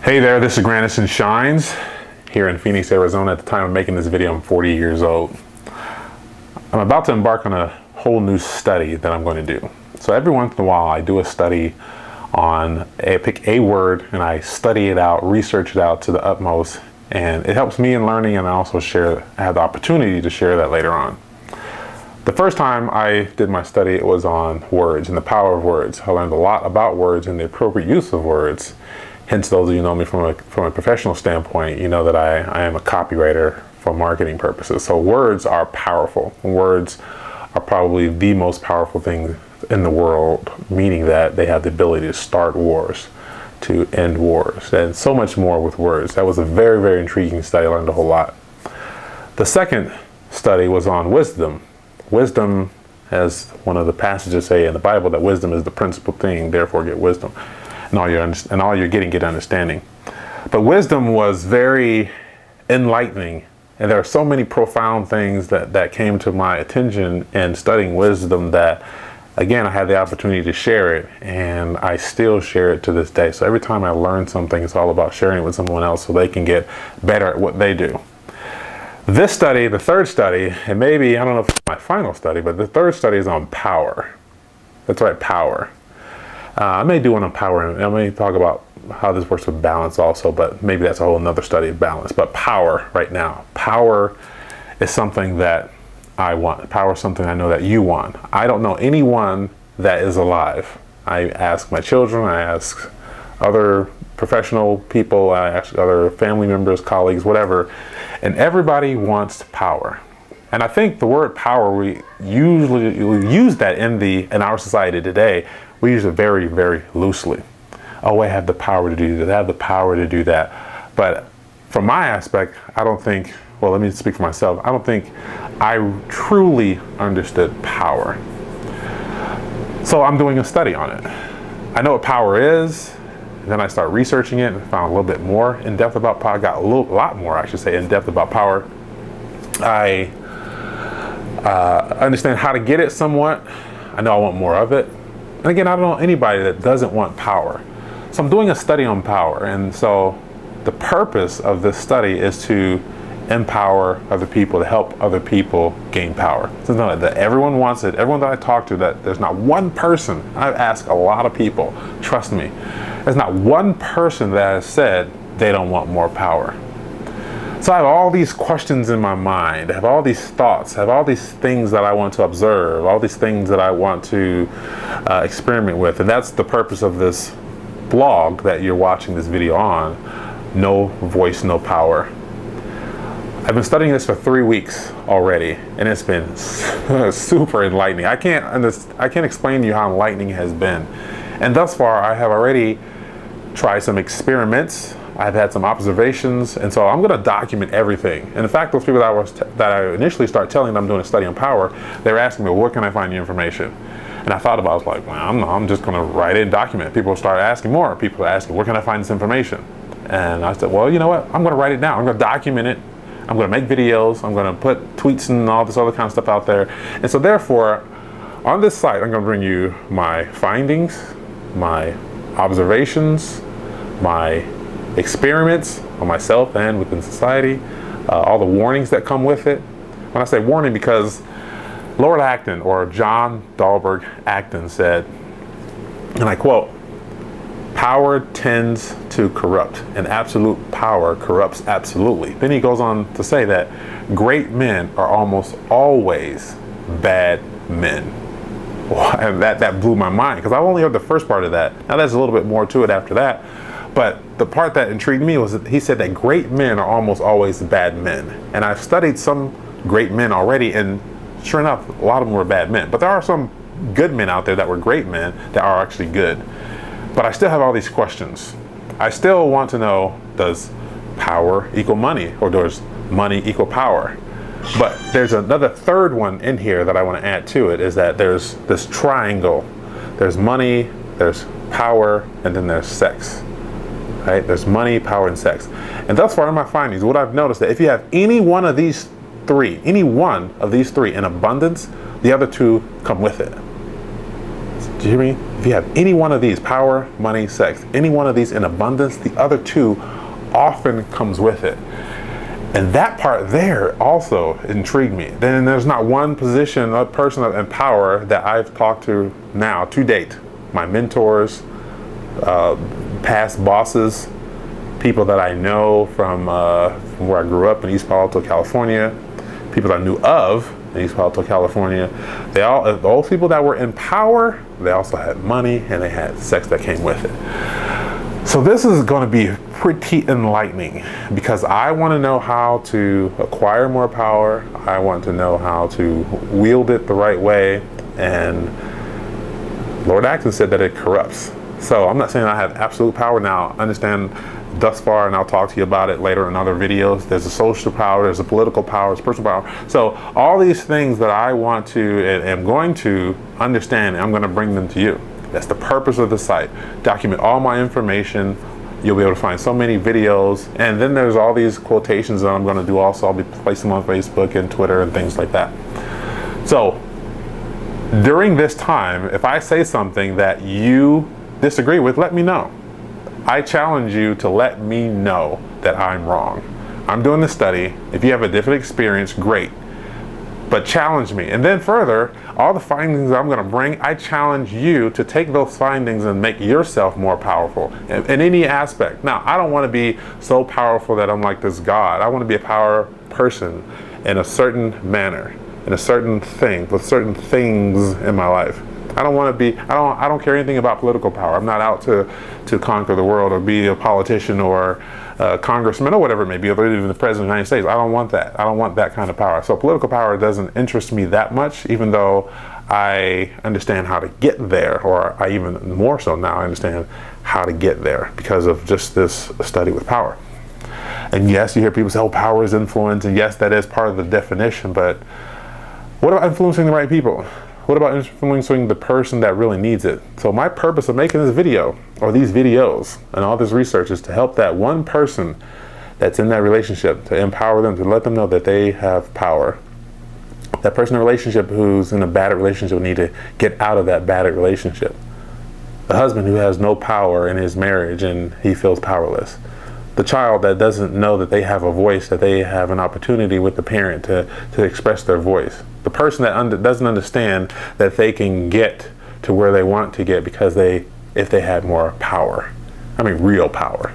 Hey there, this is Granison Shines here in Phoenix, Arizona. At the time of making this video, I'm 40 years old. I'm about to embark on a whole new study that I'm going to do. So every once in a while, I do a study on, pick a word and I study it out, research it out to the utmost, and it helps me in learning, and I also have the opportunity to share that later on. The first time I did my study, it was on words and the power of words. I learned a lot about words and the appropriate use of words. Hence, those of you who know me from a professional standpoint, you know that I am a copywriter for marketing purposes. So words are powerful. Words are probably the most powerful thing in the world, meaning that they have the ability to start wars, to end wars, and so much more with words. That was a very, very intriguing study. I learned a whole lot. The second study was on wisdom. Wisdom, as one of the passages say in the Bible, that wisdom is the principal thing, therefore get wisdom. And all you're getting, get understanding. But wisdom was very enlightening, and there are so many profound things that came to my attention in studying wisdom that, again, I had the opportunity to share it, and I still share it to this day. So every time I learn something, it's all about sharing it with someone else so they can get better at what they do. This study, the third study, and maybe, I don't know if it's my final study, but the third study is on power. That's right, power. I may do one on power, and I may talk about how this works with balance also, but maybe that's a whole another study of balance. But power right now. Power is something that I want. Power is something I know that you want. I don't know anyone that is alive. I ask my children, I ask other professional people, I ask other family members, colleagues, whatever, and everybody wants power. And I think the word power, we use that in our society today. We use it very, very loosely. Oh, I have the power to do that. I have the power to do that. But from my aspect, I don't think, well, let me speak for myself. I don't think I truly understood power. So I'm doing a study on it. I know what power is. And then I start researching it and found a little bit more in depth about power. Got a lot more, I should say, in depth about power. I understand how to get it somewhat. I know I want more of it. And again, I don't know anybody that doesn't want power. So I'm doing a study on power. And so the purpose of this study is to empower other people, to help other people gain power. So no, that everyone wants it. Everyone that I talk to, that there's not one person, I've asked a lot of people, trust me, there's not one person that has said they don't want more power. So I have all these questions in my mind, I have all these thoughts, I have all these things that I want to observe, all these things that I want to experiment with. And that's the purpose of this blog that you're watching this video on, No Voice, No Power. I've been studying this for 3 weeks already, and it's been super enlightening. I can't explain to you how enlightening it has been. And thus far, I have already tried some experiments. I've had some observations, and so I'm going to document everything. And in fact, those people that I initially start telling them I'm doing a study on power, they were asking me, well, where can I find the information? And I thought about it, I was like, well, I'm just going to write it and document it. People start asking more. People are asking, where can I find this information? And I said, well, you know what? I'm going to write it down. I'm going to document it. I'm going to make videos. I'm going to put tweets and all this other kind of stuff out there. And so therefore, on this site, I'm going to bring you my findings, my observations, my experiments on myself and within society, all the warnings that come with it. When I say warning, because Lord Acton, or John Dahlberg Acton, said, and I quote, "Power tends to corrupt, and absolute power corrupts absolutely." Then he goes on to say that great men are almost always bad men. And that blew my mind, because I only heard the first part of that. Now there's a little bit more to it after that. But the part that intrigued me was that he said that great men are almost always bad men. And I've studied some great men already, and sure enough, a lot of them were bad men. But there are some good men out there that were great men that are actually good. But I still have all these questions. I still want to know, does power equal money, or does money equal power? But there's another third one in here that I want to add to it, is that there's this triangle. There's money, there's power, and then there's sex. Right? There's money, power, and sex. And thus far in my findings, what I've noticed, that if you have any one of these three in abundance, the other two come with it. Do you hear me? If you have any one of these, power, money, sex, any one of these in abundance, the other two often comes with it. And that part there also intrigued me. Then there's not one position, a person in power that I've talked to now, to date. My mentors, past bosses, people that I know from where I grew up in East Palo Alto, California, people that I knew of in East Palo Alto, California. Those people that were in power, they also had money and they had sex that came with it. So this is going to be pretty enlightening because I want to know how to acquire more power. I want to know how to wield it the right way. And Lord Axon said that it corrupts. So I'm not saying I have absolute power now. Understand thus far, and I'll talk to you about it later in other videos. There's a social power, there's a political power, there's personal power. So all these things that I want to and am going to understand, I'm going to bring them to you. That's the purpose of the site. Document all my information. You'll be able to find so many videos. And then there's all these quotations that I'm going to do also. I'll be placing them on Facebook and Twitter and things like that. So during this time, if I say something that you disagree with, let me know. I challenge you to let me know that I'm wrong. I'm doing this study. If you have a different experience, great. But challenge me. And then further, all the findings I'm going to bring, I challenge you to take those findings and make yourself more powerful in any aspect. Now, I don't want to be so powerful that I'm like this God. I want to be a power person in a certain manner, in a certain thing, with certain things in my life. I don't want to be, I don't care anything about political power. I'm not out to conquer the world or be a politician or a congressman or whatever it may be, or even the president of the United States. I don't want that. I don't want that kind of power. So political power doesn't interest me that much, even though I understand how to get there, or I even more so now understand how to get there because of just this study with power. And yes, you hear people say, oh, power is influence, and yes, that is part of the definition, but what about influencing the right people? What about influencing the person that really needs it? So my purpose of making this video, or these videos, and all this research is to help that one person that's in that relationship, to empower them, to let them know that they have power. That person in a relationship who's in a bad relationship need to get out of that bad relationship. The husband who has no power in his marriage and he feels powerless. The child that doesn't know that they have a voice, that they have an opportunity with the parent to express their voice. The person that doesn't understand that they can get to where they want to get because if they had more power. I mean, real power.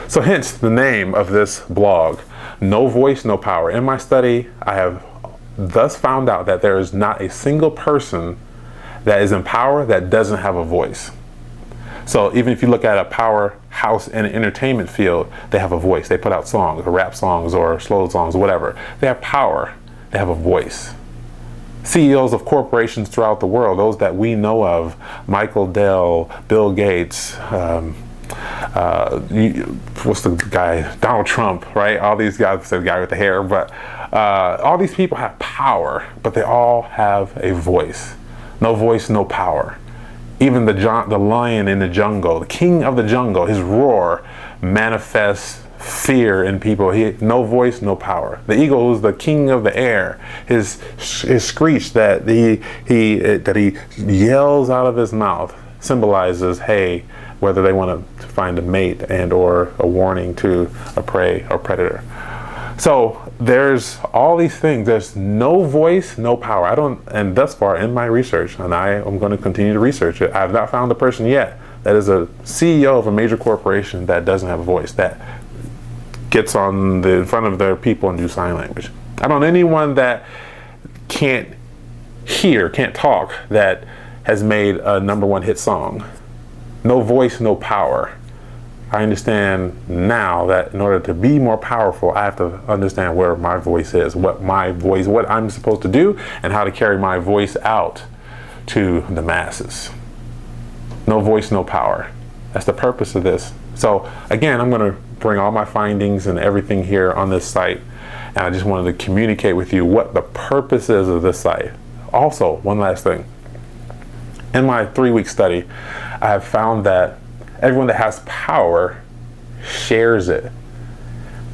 So hence the name of this blog, No Voice, No Power. In my study, I have thus found out that there is not a single person that is in power that doesn't have a voice. So even if you look at a powerhouse in an entertainment field, they have a voice. They put out songs, or rap songs, or slow songs, or whatever. They have power. They have a voice. CEOs of corporations throughout the world, those that we know of, Michael Dell, Bill Gates, what's the guy, Donald Trump, right? All these guys, the guy with the hair, but all these people have power, but they all have a voice. No voice, no power. Even the lion in the jungle, the king of the jungle, his roar manifests fear in people. No voice, no power. The eagle, who's the king of the air, his screech that he yells out of his mouth symbolizes, hey, whether they want to find a mate and or a warning to a prey or predator. So there's all these things. There's no voice, no power. And thus far in my research, and I am going to continue to research it, I have not found a person yet that is a CEO of a major corporation that doesn't have a voice, that gets in front of their people and do sign language. I don't know anyone that can't hear, can't talk, that has made a #1 hit song. No voice, no power. I understand now that in order to be more powerful, I have to understand where my voice is, what I'm supposed to do, and how to carry my voice out to the masses. No voice, no power. That's the purpose of this. So again, I'm going to bring all my findings and everything here on this site, and I just wanted to communicate with you what the purpose is of this site. Also, one last thing. In my 3-week study, I have found that everyone that has power shares it.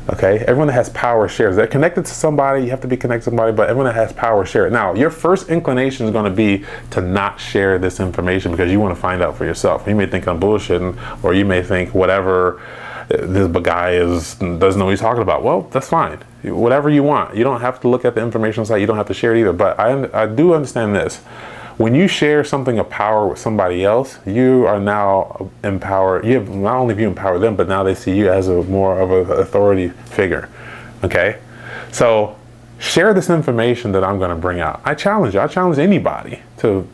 Okay, everyone that has power shares. They're connected to somebody, you have to be connected to somebody, but everyone that has power share it. Now, your first inclination is going to be to not share this information because you want to find out for yourself. You may think I'm bullshitting, or you may think whatever this guy doesn't know what he's talking about. Well, that's fine. Whatever you want. You don't have to look at the information site. You don't have to share it either. But I do understand this. When you share something of power with somebody else, you are now empowered. You have not only you empower them, but now they see you as a more of an authority figure. Okay, so share this information that I'm going to bring out. I challenge you. I challenge anybody to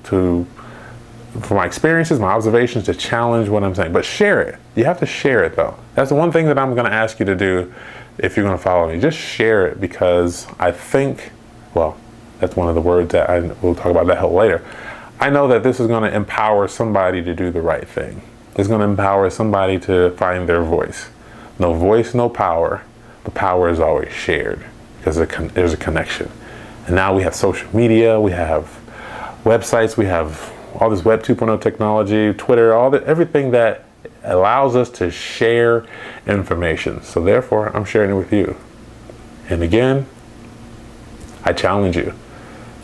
from my experiences, my observations, to challenge what I'm saying. But share it. You have to share it, though. That's the one thing that I'm going to ask you to do if you're going to follow me. Just share it, because I think, well, that's one of the words that we'll talk about that later. I know that this is going to empower somebody to do the right thing. It's going to empower somebody to find their voice. No voice, no power. But power is always shared because there's a connection. And now we have social media, we have websites, we have all this Web 2.0 technology, Twitter, everything that allows us to share information. So therefore, I'm sharing it with you. And again, I challenge you.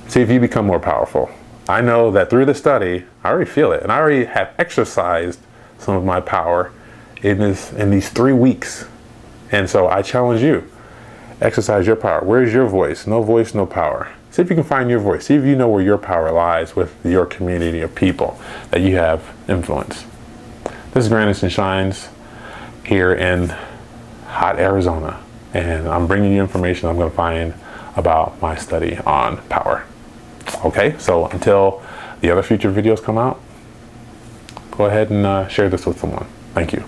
See if you become more powerful. I know that through the study, I already feel it, and I already have exercised some of my power in these 3 weeks. And so I challenge you, exercise your power. Where's your voice? No voice, no power. See if you can find your voice. See if you know where your power lies with your community of people that you have influence. This is Granison Shines here in hot Arizona, and I'm bringing you information I'm going to find about my study on power. Okay, so until the other future videos come out, go ahead and share this with someone. Thank you.